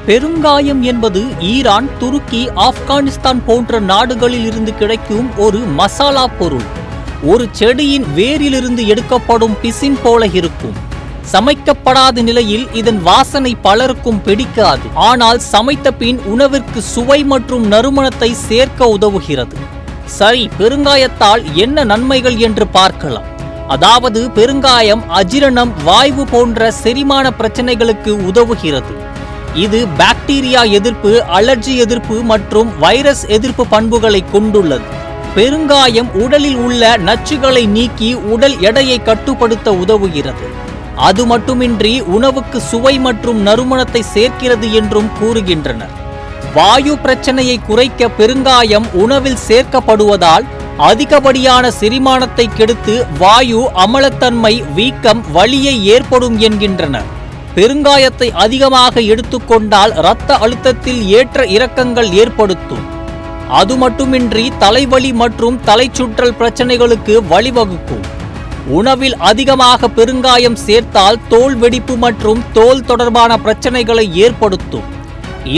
பெருங்காயம் என்பது ஈரான், துருக்கி, ஆப்கானிஸ்தான் போன்ற நாடுகளில் இருந்து கிடைக்கும் ஒரு மசாலா பொருள். ஒரு செடியின் வேரிலிருந்து எடுக்கப்படும் பிசின் போல இருக்கும். சமைக்கப்படாத நிலையில் இதன் வாசனை பலருக்கும் பிடிக்காது. ஆனால் சமைத்த பின் உணவிற்கு சுவை மற்றும் நறுமணத்தை சேர்க்க உதவுகிறது. சரி, பெருங்காயத்தால் என்ன நன்மைகள் என்று பார்க்கலாம். அதாவது பெருங்காயம் அஜீரணம், வாய்வு போன்ற செரிமான பிரச்சனைகளுக்கு உதவுகிறது. இது பாக்டீரியா எதிர்ப்பு, அலர்ஜி எதிர்ப்பு மற்றும் வைரஸ் எதிர்ப்பு பண்புகளை கொண்டுள்ளது. பெருங்காயம் உடலில் உள்ள நச்சுகளை நீக்கி உடல் எடையை கட்டுப்படுத்த உதவுகிறது. அது மட்டுமின்றி உணவுக்கு சுவை மற்றும் நறுமணத்தை சேர்க்கிறது என்றும் கூறுகின்றனர். வாயு பிரச்சனையை குறைக்க பெருங்காயம் உணவில் சேர்க்கப்படுவதால் அதிகப்படியான செரிமானத்தை கெடுத்து வாயு அமலத்தன்மை, வீக்கம், வலியை ஏற்படும் என்கின்றனர். பெருங்காயத்தை அதிகமாக எடுத்துக்கொண்டால் இரத்த அழுத்தத்தில் ஏற்ற இறக்கங்கள் ஏற்படுத்தும். அது மட்டுமின்றி தலைவலி மற்றும் தலைச்சுற்றல் பிரச்சனைகளுக்கு வழிவகுக்கும். உணவில் அதிகமாக பெருங்காயம் சேர்த்தால் தோல் வெடிப்பு மற்றும் தோல் தொடர்பான பிரச்சனைகளை ஏற்படுத்தும்.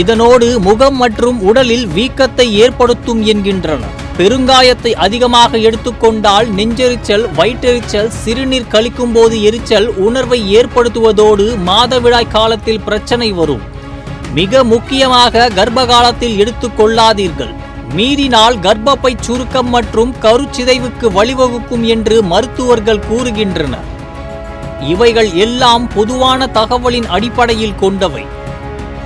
இதனோடு முகம் மற்றும் உடலில் வீக்கத்தை ஏற்படுத்தும் என்கின்றனர். பெருங்காயத்தை அதிகமாக எடுத்துக்கொண்டால் நெஞ்செரிச்சல், வயிற்றெரிச்சல், சிறுநீர் கழிக்கும் போது எரிச்சல் உணர்வை ஏற்படுத்துவதோடு மாதவிடாய் காலத்தில் பிரச்சனை வரும். மிக முக்கியமாக கர்ப்ப காலத்தில் எடுத்துக்கொள்ளாதீர்கள். மீறினால் கர்ப்பப்பை சுருக்கம் மற்றும் கருச்சிதைவுக்கு வழிவகுக்கும் என்று மருத்துவர்கள் கூறுகின்றனர். இவைகள் எல்லாம் பொதுவான தகவலின் அடிப்படையில் கொண்டவை.